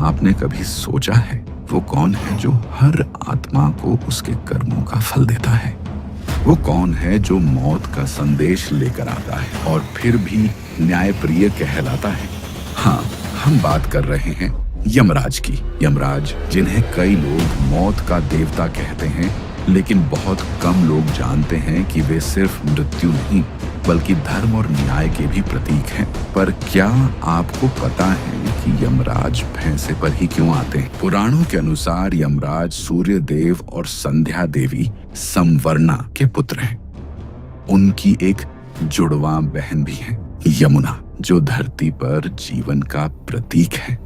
आपने कभी सोचा है वो कौन है जो हर आत्मा को उसके कर्मों का फल देता है? वो कौन है जो मौत का संदेश लेकर आता है और फिर भी न्यायप्रिय कहलाता है? हाँ, हम बात कर रहे हैं यमराज की। यमराज, जिन्हें कई लोग मौत का देवता कहते हैं, लेकिन बहुत कम लोग जानते हैं कि वे सिर्फ मृत्यु नहीं बल्कि धर्म और न्याय के भी प्रतीक हैं। पर क्या आपको पता है कि यमराज भैंसे पर ही क्यों आते हैं? पुराणों के अनुसार यमराज सूर्य देव और संध्या देवी संवर्णा के पुत्र हैं। उनकी एक जुड़वा बहन भी है, यमुना, जो धरती पर जीवन का प्रतीक है।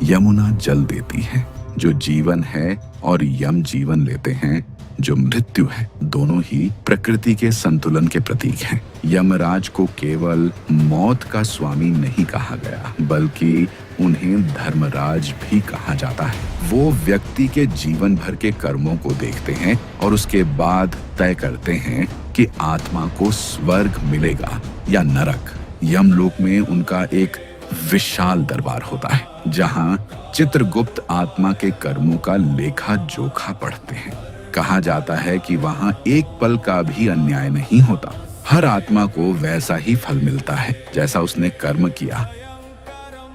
यमुना जल देती है, जो जीवन है, और यम जीवन लेते हैं, जो मृत्यु है। दोनों ही प्रकृति के संतुलन के प्रतीक हैं। यमराज को केवल मौत का स्वामी नहीं कहा गया, बल्कि उन्हें धर्मराज भी कहा जाता है। वो व्यक्ति के जीवन भर के कर्मों को देखते हैं और उसके बाद तय करते हैं कि आत्मा को स्वर्ग मिलेगा या नरक। यमलोक में उनका एक विशाल दरबार होता है, जहाँ चित्रगुप्त आत्मा के कर्मों का लेखा जोखा पढ़ते हैं। कहा जाता है कि वहाँ एक पल का भी अन्याय नहीं होता। हर आत्मा को वैसा ही फल मिलता है जैसा उसने कर्म किया।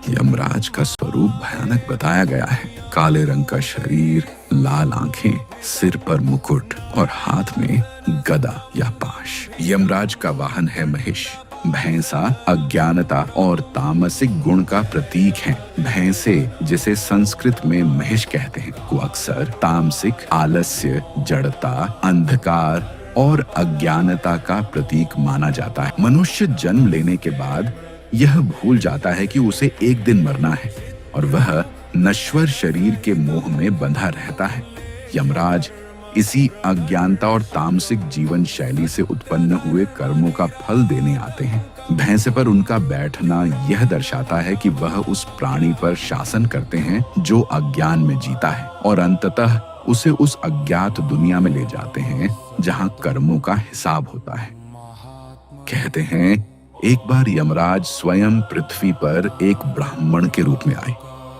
यमराज का स्वरूप भयानक बताया गया है। काले रंग का शरीर, लाल आंखें, सिर पर मुकुट और हाथ में गदा या पाश। यमराज का वाहन है महिष। भैंसा अज्ञानता और तामसिक गुण का प्रतीक है। भैंसे, जिसे संस्कृत में महिष कहते हैं, को अक्सर तामसिक, आलस्य, जड़ता, अंधकार और अज्ञानता का प्रतीक माना जाता है। मनुष्य जन्म लेने के बाद यह भूल जाता है कि उसे एक दिन मरना है और वह नश्वर शरीर के मोह में बंधा रहता है। यमराज इसी अज्ञानता और तामसिक जीवन शैली से उत्पन्न हुए कर्मों का फल देने आते हैं। भैंसे पर उनका बैठना यह दर्शाता है कि वह उस प्राणी पर शासन करते हैं जो अज्ञान में जीता है, और अंततः उसे उस अज्ञात दुनिया में ले जाते हैं जहां कर्मों का हिसाब होता है। कहते हैं, एक बार यमराज स्वयं पृथ्वी पर एक ब्राह्मण के रूप में आए।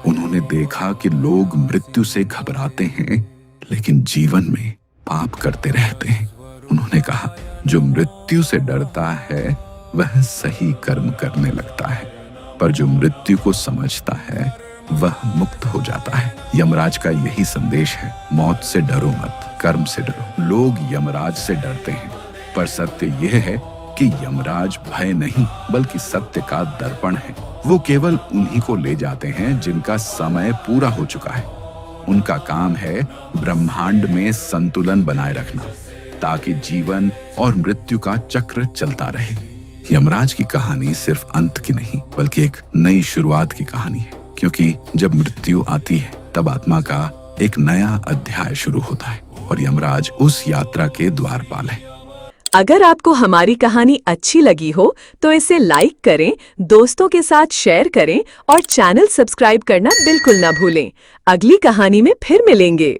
उन्होंने देखा कि लोग मृत्यु से घबराते हैं लेकिन जीवन में पाप करते रहते हैं। उन्होंने कहा, जो मृत्यु से डरता है वह सही कर्म करने लगता है, पर जो मृत्यु को समझता है वह मुक्त हो जाता है। यमराज का यही संदेश है, मौत से डरो मत, कर्म से डरो। लोग यमराज से डरते हैं, पर सत्य यह है कि यमराज भय नहीं बल्कि सत्य का दर्पण है। वो केवल उन्हीं को ले जाते हैं जिनका समय पूरा हो चुका है। उनका काम है ब्रह्मांड में संतुलन बनाए रखना, ताकि जीवन और मृत्यु का चक्र चलता रहे। यमराज की कहानी सिर्फ अंत की नहीं बल्कि एक नई शुरुआत की कहानी है, क्योंकि जब मृत्यु आती है तब आत्मा का एक नया अध्याय शुरू होता है और यमराज उस यात्रा के द्वारपाल है। अगर आपको हमारी कहानी अच्छी लगी हो तो इसे लाइक करें, दोस्तों के साथ शेयर करें और चैनल सब्सक्राइब करना बिल्कुल ना भूलें। अगली कहानी में फिर मिलेंगे।